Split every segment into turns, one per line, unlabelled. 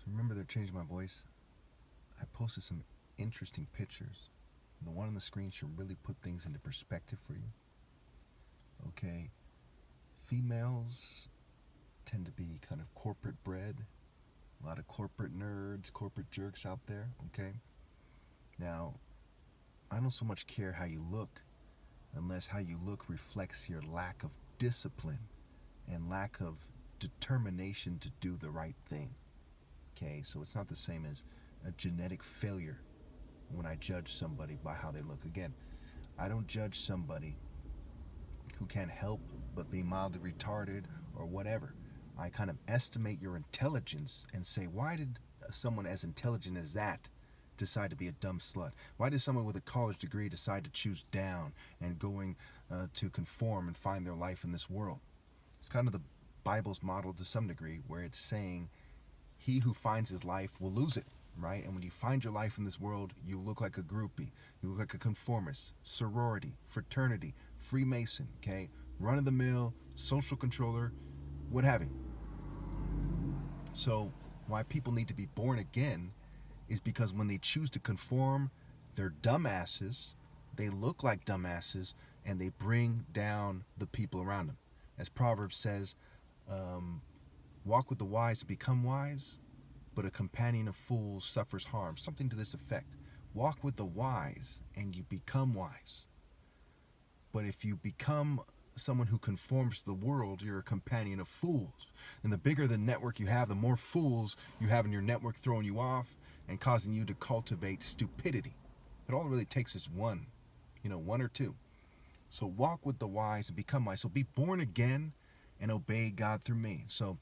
Remember, they're changing my voice. I posted some interesting pictures. The one on the screen should really put things into perspective for you. Okay, females tend to be kind of corporate bred. A lot of corporate nerds, corporate jerks out there, okay? Now, I don't so much care how you look unless how you look reflects your lack of discipline and lack of determination to do the right thing. Okay, so it's not the same as a genetic failure when I judge somebody by how they look. Again, I don't judge somebody who can't help but be mildly retarded or whatever. I kind of estimate your intelligence and say, why did someone as intelligent as that decide to be a dumb slut? Why did someone with a college degree decide to choose down and going to conform and find their life in this world? It's kind of the Bible's model to some degree, where it's saying, he who finds his life will lose it, right? And when you find your life in this world, you look like a groupie, you look like a conformist, sorority, fraternity, Freemason, okay? Run-of-the-mill, social controller, what have you. So why people need to be born again is because when they choose to conform, they're dumbasses, they look like dumbasses, and they bring down the people around them. As Proverbs says, walk with the wise to become wise, but a companion of fools suffers harm. Something to this effect. Walk with the wise and you become wise. But if you become someone who conforms to the world, you're a companion of fools. And the bigger the network you have, the more fools you have in your network throwing you off and causing you to cultivate stupidity. But all it really takes is one or two. So walk with the wise and become wise. So be born again and obey God through me. So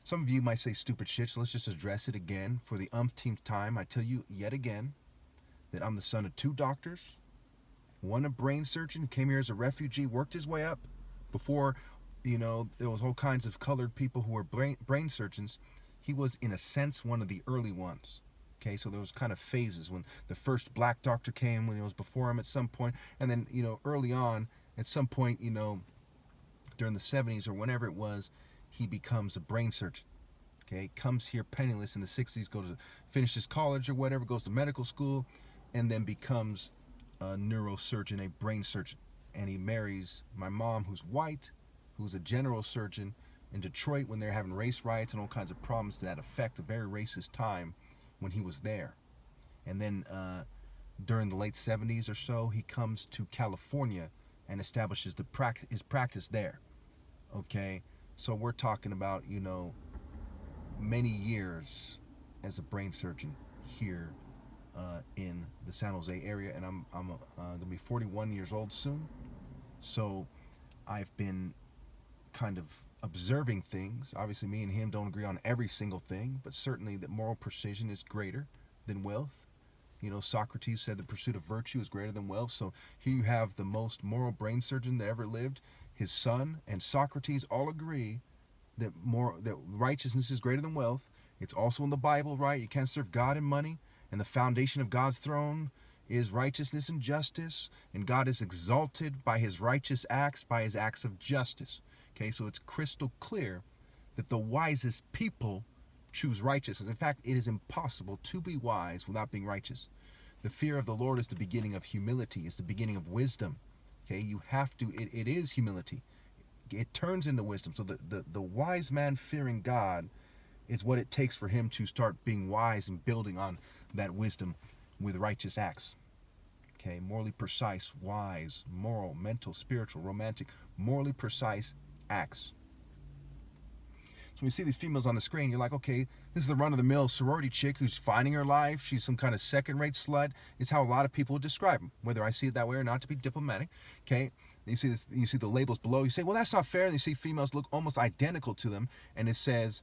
some of you might say stupid shit, so let's just address it again. For the umpteenth time, I tell you yet again that I'm the son of two doctors. One a brain surgeon, came here as a refugee, worked his way up. Before, there was all kinds of colored people who were brain surgeons. He was, in a sense, one of the early ones. Okay, so there was kind of phases when the first black doctor came, when it was before him at some point, and then, early on, at some point, during the 70s or whenever it was, he becomes a brain surgeon. Okay, comes here penniless in the 60s, finishes college or whatever, goes to medical school, and then becomes a neurosurgeon, a brain surgeon. And he marries my mom, who's white, who's a general surgeon in Detroit when they're having race riots and all kinds of problems to that effect, a very racist time when he was there. And then during the late 70s or so, he comes to California and establishes his practice there. Okay, so we're talking about, many years as a brain surgeon here in the San Jose area, and I'm going to be 41 years old soon. So I've been kind of observing things. Obviously, me and him don't agree on every single thing, but certainly that moral precision is greater than wealth. Socrates said the pursuit of virtue is greater than wealth. So here you have the most moral brain surgeon that ever lived. His son and Socrates all agree that righteousness is greater than wealth. It's also in the Bible, right? You can't serve God and money. And the foundation of God's throne is righteousness and justice. And God is exalted by his righteous acts, by his acts of justice. Okay, so it's crystal clear that the wisest people choose righteousness. In fact, it is impossible to be wise without being righteous. The fear of the Lord is the beginning of humility. It's the beginning of wisdom. Okay, you have to, it is humility. It turns into wisdom. So the wise man fearing God is what it takes for him to start being wise and building on that wisdom with righteous acts. Okay, morally precise, wise, moral, mental, spiritual, romantic, morally precise acts. So when you see these females on the screen, you're like, okay, this is the run-of-the-mill sorority chick who's finding her life. She's some kind of second-rate slut. Is how a lot of people would describe them, whether I see it that way or not, to be diplomatic. Okay, you see this, you see the labels below. You say, well, that's not fair. And you see females look almost identical to them, and it says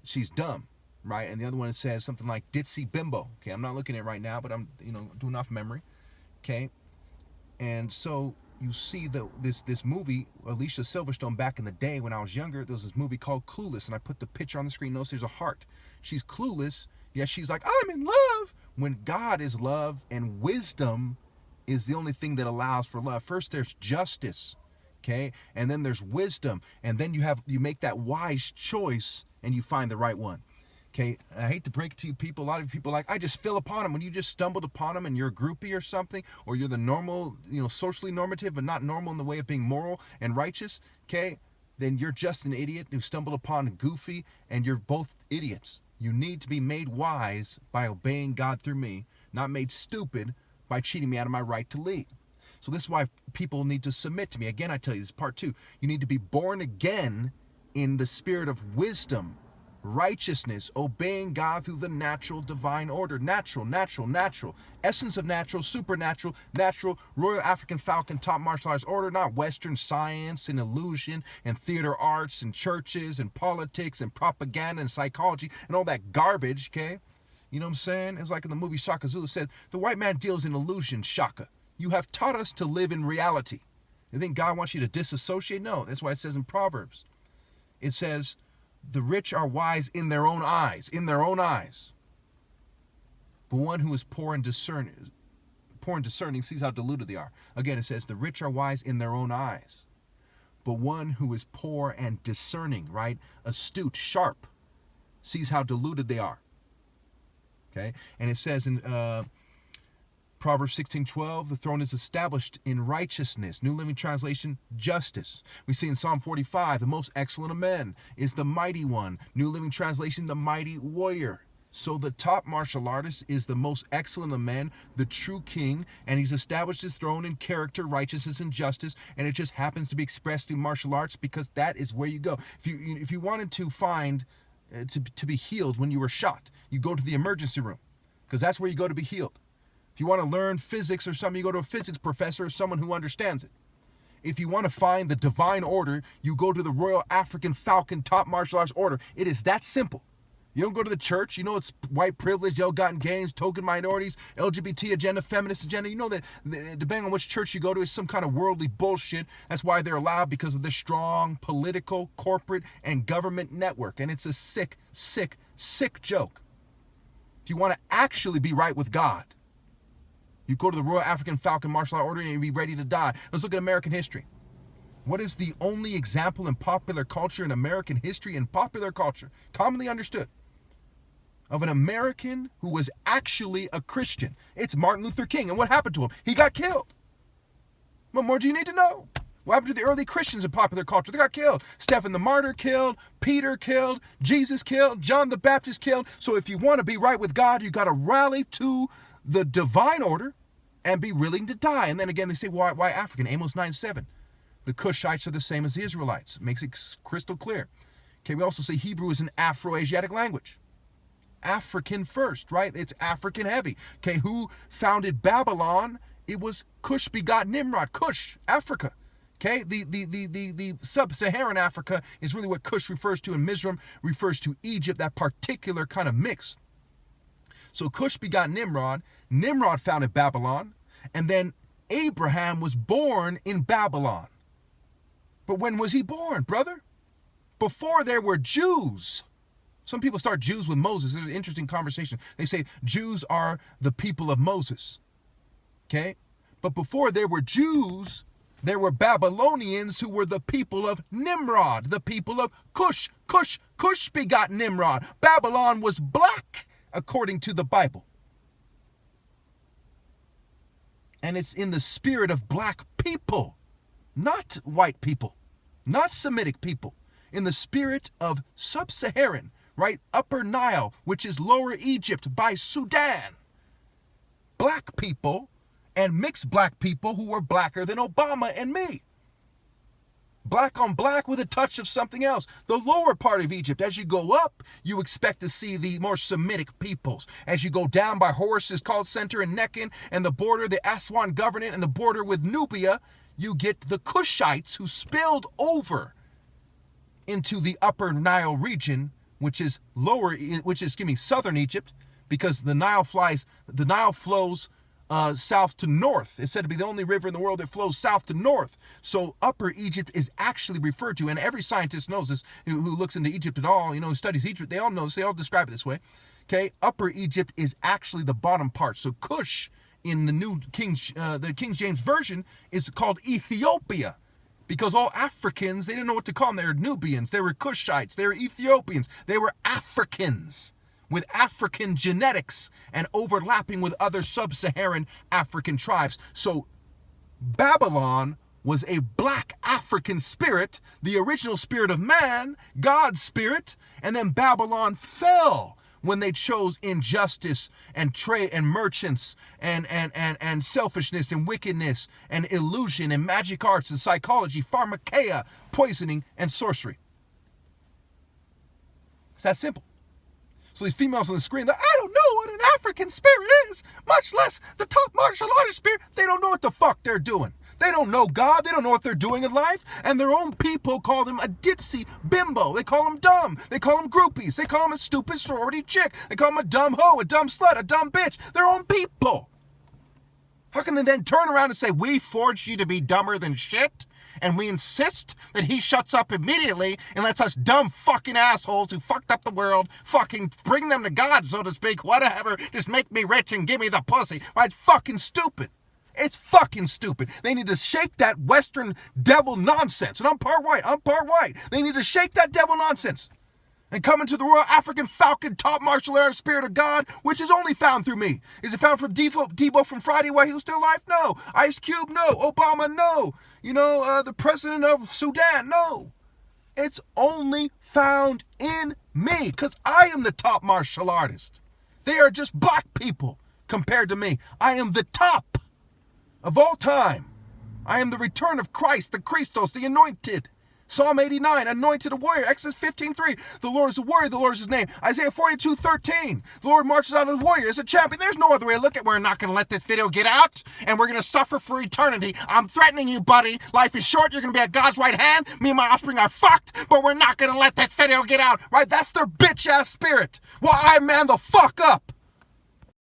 she's dumb, right? And the other one, it says something like ditzy bimbo. Okay, I'm not looking at it right now, but I'm doing off memory. Okay, and so you see this movie, Alicia Silverstone, back in the day when I was younger, there was this movie called Clueless, and I put the picture on the screen. Notice there's a heart. She's clueless, yet she's like, I'm in love, when God is love and wisdom is the only thing that allows for love. First there's justice, okay, and then there's wisdom, and then you make that wise choice and you find the right one. Okay, I hate to break it to you people. A lot of people are like, I just fell upon them. When you just stumbled upon them and you're a groupie or something, or you're the normal, socially normative, but not normal in the way of being moral and righteous, okay, then you're just an idiot who stumbled upon Goofy, and you're both idiots. You need to be made wise by obeying God through me, not made stupid by cheating me out of my right to lead. So this is why people need to submit to me. Again, I tell you, this is part 2. You need to be born again in the spirit of wisdom, righteousness, obeying God through the natural divine order. Natural. Essence of natural, supernatural, natural, Royal African Falcon, top martial arts order, not Western science and illusion and theater arts and churches and politics and propaganda and psychology and all that garbage, okay? You know what I'm saying? It's like in the movie Shaka Zulu said, the white man deals in illusion, Shaka. You have taught us to live in reality. You think God wants you to disassociate? No, that's why it says in Proverbs. It says, the rich are wise in their own eyes, But one who is poor and discerning sees how deluded they are. Again, it says, the rich are wise in their own eyes. But one who is poor and discerning, right? Astute, sharp, sees how deluded they are. Okay? And it says in Proverbs 16:12, the throne is established in righteousness. New Living Translation, justice. We see in Psalm 45, the most excellent of men is the mighty one. New Living Translation, the mighty warrior. So the top martial artist is the most excellent of men, the true king, and he's established his throne in character, righteousness, and justice, and it just happens to be expressed through martial arts because that is where you go. If you wanted to find, to be healed when you were shot, you go to the emergency room because that's where you go to be healed. If you want to learn physics or something, you go to a physics professor or someone who understands it. If you want to find the divine order, you go to the Royal African Falcon top martial arts order. It is that simple. You don't go to the church. You know it's white privilege, ill-gotten gains, token minorities, LGBT agenda, feminist agenda. You know that depending on which church you go to, it's some kind of worldly bullshit. That's why they're allowed, because of the strong political, corporate, and government network. And it's a sick, sick, sick joke. If you want to actually be right with God, you go to the Royal African Falcon martial art order and you be ready to die. Let's look at American history. What is the only example in popular culture, commonly understood, of an American who was actually a Christian? It's Martin Luther King. And what happened to him? He got killed. What more do you need to know? What happened to the early Christians in popular culture? They got killed. Stephen the Martyr killed, Peter killed, Jesus killed, John the Baptist killed. So if you want to be right with God, you got to rally to the divine order and be willing to die. And then again, they say, why African? Amos 9:7. The Cushites are the same as the Israelites. Makes it crystal clear. Okay, we also say Hebrew is an Afro-Asiatic language. African first, right? It's African heavy. Okay, who founded Babylon? It was Cush begot Nimrod. Cush, Africa. Okay, the sub-Saharan Africa is really what Cush refers to, and Mizraim refers to Egypt, that particular kind of mix. So Cush begot Nimrod. Nimrod founded Babylon. And then Abraham was born in Babylon. But when was he born, brother? Before there were Jews. Some people start Jews with Moses. It's an interesting conversation. They say Jews are the people of Moses. Okay? But before there were Jews, there were Babylonians who were the people of Nimrod, the people of Cush. Cush begot Nimrod. Babylon was black, according to the Bible. And it's in the spirit of black people, not white people, not Semitic people, in the spirit of sub-Saharan, right? Upper Nile, which is Lower Egypt by Sudan. Black people and mixed black people who were blacker than Obama and me. Black on black with a touch of something else. The lower part of Egypt, as you go up, you expect to see the more Semitic peoples. As you go down by Horus's call center in Nekhen and the border, the Aswan Governorate and the border with Nubia, you get the Cushites who spilled over into the upper Nile region, which is southern Egypt, because the Nile flows south to north. It's said to be the only river in the world that flows south to north. So Upper Egypt is actually referred to, and every scientist knows this who looks into Egypt at all, who studies Egypt, they all know this, they all describe it this way. Okay, Upper Egypt is actually the bottom part. So Cush in the King James Version is called Ethiopia, because all Africans, they didn't know what to call them. They were Nubians, they were Cushites, they were Ethiopians, they were Africans. with African genetics and overlapping with other sub-Saharan African tribes. So Babylon was a black African spirit, the original spirit of man, God's spirit, and then Babylon fell when they chose injustice and trade and merchants and selfishness and wickedness and illusion and magic arts and psychology, pharmakeia, poisoning, and sorcery. It's that simple. So these females on the screen, I don't know what an African spirit is, much less the top martial artist spirit. They don't know what the fuck they're doing. They don't know God. They don't know what they're doing in life. And their own people call them a ditzy bimbo. They call them dumb. They call them groupies. They call them a stupid sorority chick. They call them a dumb hoe, a dumb slut, a dumb bitch. Their own people. How can they then turn around and say, we forged you to be dumber than shit? And we insist that he shuts up immediately and lets us dumb fucking assholes who fucked up the world fucking bring them to God, so to speak, whatever, just make me rich and give me the pussy. Right? It's fucking stupid. It's fucking stupid. They need to shake that Western devil nonsense. And I'm part white. They need to shake that devil nonsense and come into the Royal African Falcon top martial arts spirit of God, which is only found through me. Is it found from Debo from Friday while he was still alive? No. Ice Cube? No. Obama? No. The president of Sudan? No. It's only found in me because I am the top martial artist. They are just black people compared to me. I am the top of all time. I am the return of Christ, the Christos, the anointed. Psalm 89, anointed a warrior. Exodus 15:3, the Lord is a warrior, the Lord is his name. Isaiah 42:13, the Lord marches out as a warrior, as a champion. There's no other way to look at it. We're not going to let this video get out, and we're going to suffer for eternity. I'm threatening you, buddy. Life is short. You're going to be at God's right hand. Me and my offspring are fucked, but we're not going to let this video get out. Right? That's their bitch-ass spirit. Well, I man the fuck up.